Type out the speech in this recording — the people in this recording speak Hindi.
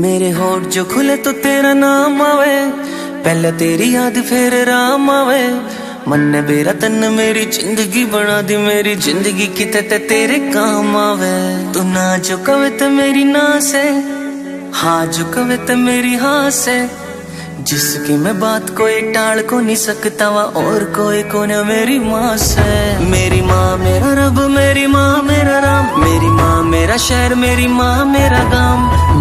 मेरे होठ जो खुले तो तेरा नाम आवे, पहले तेरी याद फिर राम आवे। मन ने बेरा तन मेरी जिंदगी बना दी, मेरी जिंदगी किते तेरे काम आवे। तू ना जो कवे तो मेरी ना से, हाँ जो कवे तो मेरी हाँ से। जिसकी मैं बात कोई टाल को नहीं सकता वा, और कोई कौन मेरी माँ से। मेरी माँ मेरा रब, मेरी माँ मेरा राम, मेरी माँ मेरा शहर, मेरी माँ मेरा गाँव।